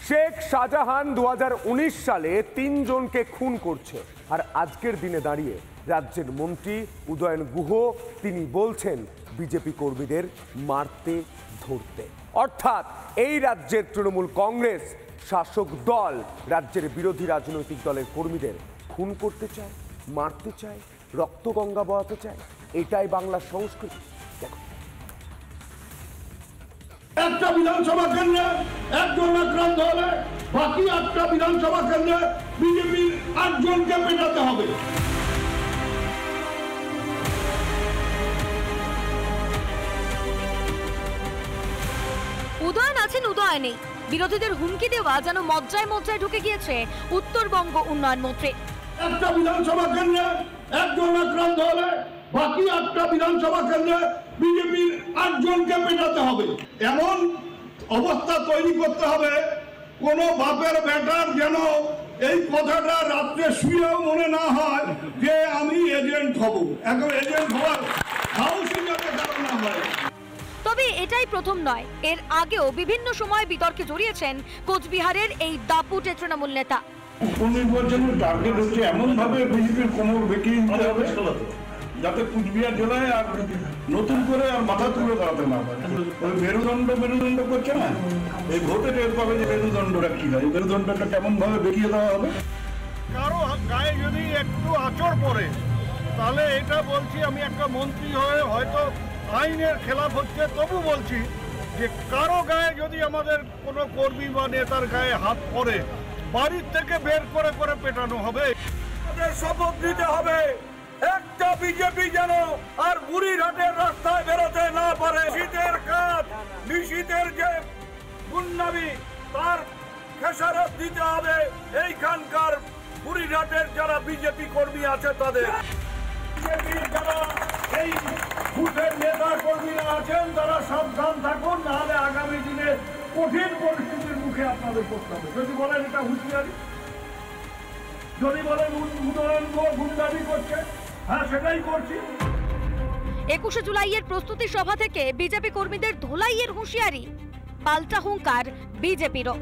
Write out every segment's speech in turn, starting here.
শেখ শাহজাহান 2019 সালে 3 জনকে খুন করছে, আর আজকের দিনে দাঁড়িয়ে রাজ্যের মন্ত্রী উদয়ন গুহ তিনি বলছেন বিজেপি কর্মীদের মারতে ধরতে। অর্থাৎ এই রাজ্যের তৃণমূল কংগ্রেস শাসক দল রাজ্যের বিরোধী রাজনৈতিক দলের কর্মীদের খুন করতে চায়, মারতে চায়, রক্তগঙ্গা বয়াতে চায়। এটাই বাংলার সংস্কৃতি। দেখো, একটা বিধানসভা কেন্দ্রে একজন আক্রান্ত হলে বাকি 8টা বিধানসভা কেন্দ্রে বিজেপির 8 জনকে পেটাতে হবে। উদয়ন আছেন, উদয় নেই। বিরোধীদের হুমকি দেওয়া যেন মজ্জায় মজ্জায় ঢুকে গিয়েছে উত্তরবঙ্গ উন্নয়ন মন্ত্রী। একটা বিধানসভা কেন্দ্রে একজন আক্রান্ত হলে বাকি 8টা বিধানসভা কেন্দ্রে বিজেপির 8 জনকে পেটাতে হবে। এমন অবস্থা তৈরি করতে হবে কোন বাপের বেটার যেন এই কথাটা রাত্রে শুয়েও মনে না হয় যে আমি এজেন্ট হব। এখন এজেন্ট হওয়ার সাহসী যাতে কারণ না হয়। তবে এটাই প্রথম নয়, এর আগেও বিভিন্ন সময় বিতর্কে জড়িয়েছেন কোচবিহারের এই দাপুটে তৃণমূল নেতা। নির্বাচনের টার্গেট হচ্ছে এমন ভাবে বিজেপির কোমর বেঁকিয়ে দিতে হবে যাতে কুচবিহার জেলায় আর নতুন করে আর মাথা তুলে দাঁড়াতে না পারে। ওই মেরুদণ্ড করছে না, এই ভোটে টের পাবে যে মেরুদণ্ডটা কি হয়, মেরুদণ্ডটা কেমন ভাবে বেরিয়ে দেওয়া হবে। কারো গায়ে যদি একটু আঁচড় পড়ে তাহলে এটা বলছি, আমি একটা মন্ত্রী হয়ে হয়তো আইনের খেলাফ হচ্ছে, তবু বলছি যে কারো গায়ে যদি আমাদের কোনো কর্মী বা নেতার গায়ে হাত পড়ে বাড়ির থেকে বের করে করে পেটানো হবে। শপথ নিতে হবে একটা বিজেপি যেন আর বুড়িরহাটের রাস্তায় বেরোতে না পারে। শীতের কাজ নিশীতের যে গুন্ডামি তার খেসারত দিতে হবে এইখানকার বুড়িরহাটের যারা বিজেপি কর্মী আছে তাদের। বিজেপির যারা এই বুথের নেতা কর্মীরা আছেন তারা সাবধান থাকুন, নাহলে আগামী দিনে কঠিন পরিস্থিতির মুখে আপনাদের পড়তে হবে। যদি বলেন এটা হুঁশিয়ারি, যদি বলেন উদয়ন গুন্ডামি করছে, হ্যাঁ সেটাই করছি। 21শে জুলাইয়ের প্রস্তুতি সভা থেকে বিজেপি কর্মীদের ধোলাইয়ের হুঁশিয়ারি, পাল্টা হুঙ্কার বিজেপিরও।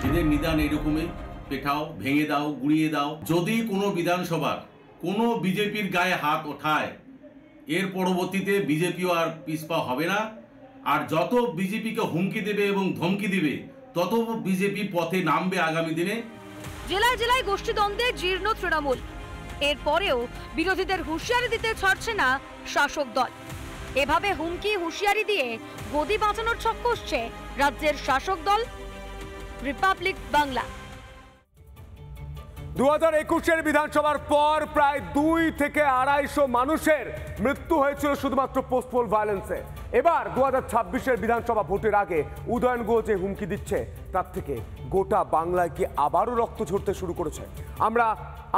এদের নিদান এরকমই, পেটাও, ভেঙে দাও, গুড়িয়ে দাও। যদি কোনো বিধানসভার কোনো বিজেপির গায়ে হাত ওঠায় এর পরবর্তীতে বিজেপিও আর পিছপা হবে না। আর যত বিজেপিকে হুমকি দেবে এবং ধমকি দিবে তত বিজেপি পথে নামবে আগামী দিনে। জেলায় জেলায় গোষ্ঠীদ্বন্দ্বে জীর্ণ তৃণমূল, এরপরেও বিরোধীদের হুঁশিয়ারি দিতে ছাড়ছে না শাসক দল। এভাবে হুমকি হুঁশিয়ারি দিয়ে গদি বাঁচানোর ছক কষছে রাজ্যের শাসক দল রিপাবলিক বাংলা। 2021-এর বিধানসভার পর প্রায় 2 থেকে 250 মানুষের মৃত্যু হয়েছিল শুধুমাত্র পোস্টপোল ভায়োলেন্সে। এবার 2026-এর বিধানসভা ভোটের আগে উদয়ন গুহ যে হুমকি দিচ্ছে তার থেকে গোটা বাংলায় কি আবারও রক্ত ঝরতে শুরু করেছে?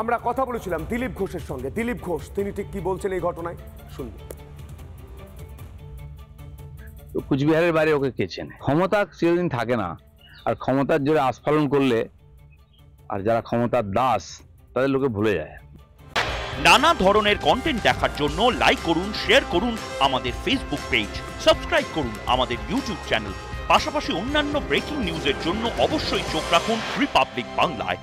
আমরা কথা বলেছিলাম দিলীপ ঘোষের সঙ্গে। দিলীপ ঘোষ তিনি ঠিক কি বলছেন এই ঘটনায়, শুনুন। কুচবিহারের বাইরে ওকে কে চেনে? ক্ষমতা চিরদিন থাকে না, আর ক্ষমতার জোরে আস্ফালন করলে আর যারা ক্ষমতার দাস তাদের লোকে ভুলে যায়। নানা ধরনের কন্টেন্ট দেখার জন্য লাইক করুন, শেয়ার করুন আমাদের ফেসবুক পেজ, সাবস্ক্রাইব করুন আমাদের ইউটিউব চ্যানেল। পাশাপাশি অন্যান্য ব্রেকিং নিউজের জন্য অবশ্যই চোখ রাখুন রিপাবলিক বাংলায়।